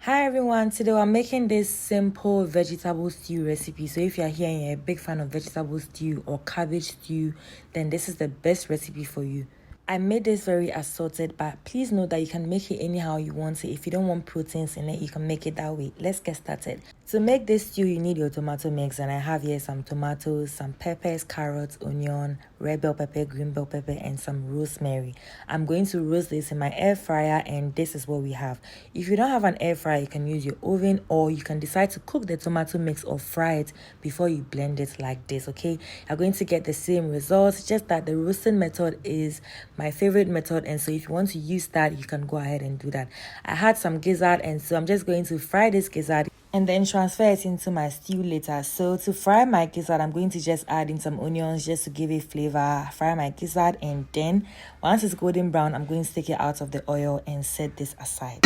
Hi everyone, today I'm making this simple vegetable stew recipe. So if you're here and you're a big fan of vegetable stew or cabbage stew, then this is the best recipe for you. I made this very assorted, but please note that you can make it anyhow you want it. If you don't want proteins in it, you can make it that way. Let's get started. To make this stew, you need your tomato mix, and I have here some tomatoes, some peppers, carrots, onion, red bell pepper, green bell pepper, and some rosemary. I'm going to roast this in my air fryer, and this is what we have. If you don't have an air fryer, you can use your oven, or you can decide to cook the tomato mix or fry it before you blend it like this, okay? You're going to get the same results, just that the roasting method is my favorite method, and so if you want to use that, you can go ahead and do that. I had some gizzard, and so I'm just going to fry this gizzard and then transfer it into my stew later. So to fry my gizzard, I'm going to just add in some onions just to give it flavor. Fry my gizzard, and then once it's golden brown, I'm going to take it out of the oil and set this aside.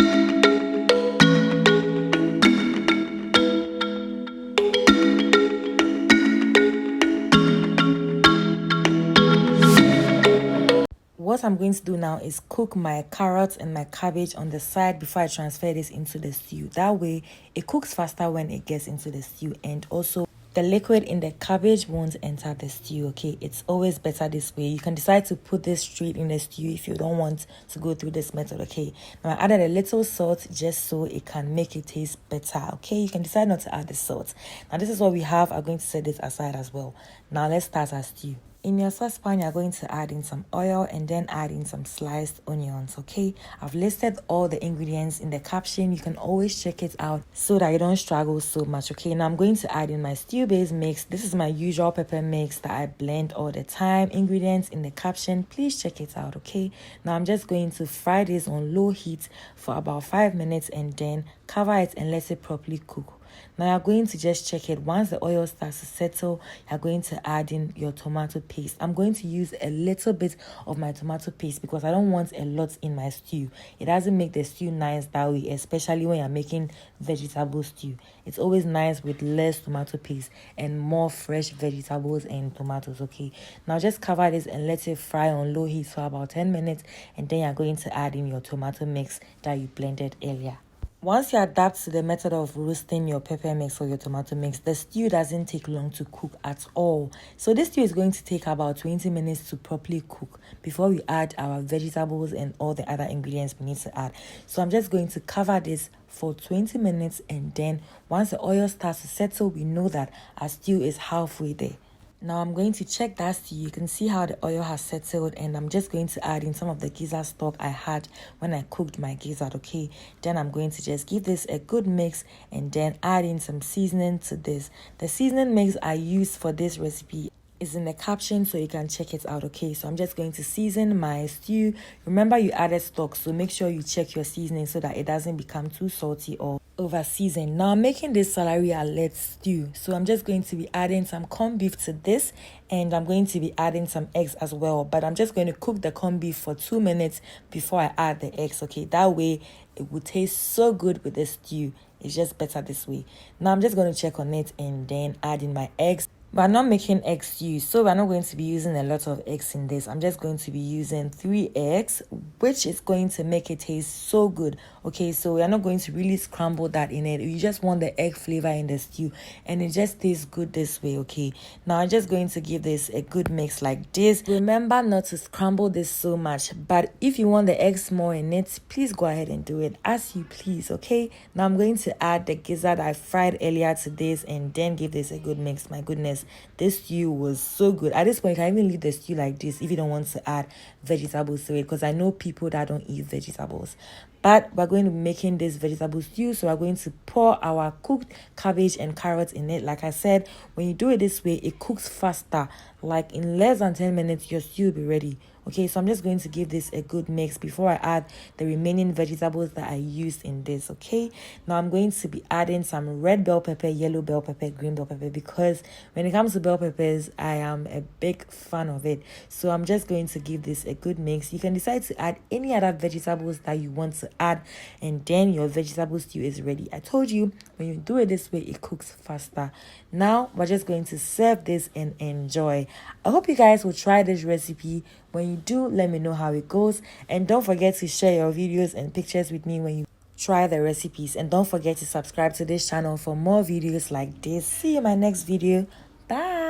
What I'm going to do now is cook my carrots and my cabbage on the side before I transfer this into the stew. That way, it cooks faster when it gets into the stew, and also the liquid in the cabbage won't enter the stew, okay? It's always better this way. You can decide to put this straight in the stew if you don't want to go through this method, okay? Now, I added a little salt just so it can make it taste better, okay? You can decide not to add the salt. Now, this is what we have. I'm going to set this aside as well. Now, let's start our stew. In your saucepan, you're going to add in some oil and then add in some sliced onions, okay? I've listed all the ingredients in the caption. You can always check it out so that you don't struggle so much, okay? Now I'm going to add in my stew base mix. This is my usual pepper mix that I blend all the time. Ingredients in the caption, please check it out, okay? Now I'm just going to fry this on low heat for about 5 minutes and then cover it and let it properly cook. Now you're going to just check it. Once the oil starts to settle, you're going to add in your tomato paste. I'm going to use a little bit of my tomato paste because I don't want a lot in my stew. It doesn't make the stew nice that way, especially when you're making vegetable stew. It's always nice with less tomato paste and more fresh vegetables and tomatoes, okay? Now just cover this and let it fry on low heat for about 10 minutes, and then you're going to add in your tomato mix that you blended earlier. Once you adapt to the method of roasting your pepper mix or your tomato mix, the stew doesn't take long to cook at all. So this stew is going to take about 20 minutes to properly cook before we add our vegetables and all the other ingredients we need to add. So I'm just going to cover this for 20 minutes, and then once the oil starts to settle, we know that our stew is halfway there. Now I'm going to check that stew. You can see how the oil has settled, and I'm just going to add in some of the gizzard stock I had when I cooked my gizzard, okay? Then I'm going to just give this a good mix and then add in some seasoning to this. The seasoning mix I used for this recipe is in the caption, so you can check it out, okay? So I'm just going to season my stew. Remember, you added stock, so make sure you check your seasoning so that it doesn't become too salty or over seasoned. Now I'm making this celery alert stew, so I'm just going to be adding some corned beef to this, and I'm going to be adding some eggs as well, but I'm just going to cook the corned beef for 2 minutes before I add the eggs, okay? That way it will taste so good with the stew. It's just better this way. Now I'm just going to check on it and then add in my eggs. But I'm not making egg stew, so we're not going to be using a lot of eggs in this. I'm just going to be using 3 eggs, which is going to make it taste so good. Okay, so we're not going to really scramble that in it. You just want the egg flavor in the stew, and it just tastes good this way, okay? Now I'm just going to give this a good mix like this. Remember not to scramble this so much, but if you want the eggs more in it, please go ahead and do it as you please, okay? Now I'm going to add the gizzard I fried earlier to this and then give this a good mix. My goodness, this stew was so good. At this point, you can even leave the stew like this if you don't want to add vegetables to it, because I know people that don't eat vegetables. But we're going to be making this vegetable stew, so we're going to pour our cooked cabbage and carrots in it. Like I said, when you do it this way, it cooks faster. Like in less than 10 minutes, your stew will be ready. Okay, so I'm just going to give this a good mix before I add the remaining vegetables that I used in this, okay? Now I'm going to be adding some red bell pepper, yellow bell pepper, green bell pepper, because when it comes to bell peppers, I am a big fan of it. So I'm just going to give this a good mix. You can decide to add any other vegetables that you want to add, and then your vegetable stew is ready. I told you, when you do it this way, it cooks faster. Now we're just going to serve this and enjoy. I hope you guys will try this recipe. When you do, let me know how it goes, and don't forget to share your videos and pictures with me when you try the recipes, and don't forget to subscribe to this channel for more videos like this. See you in my next video. Bye.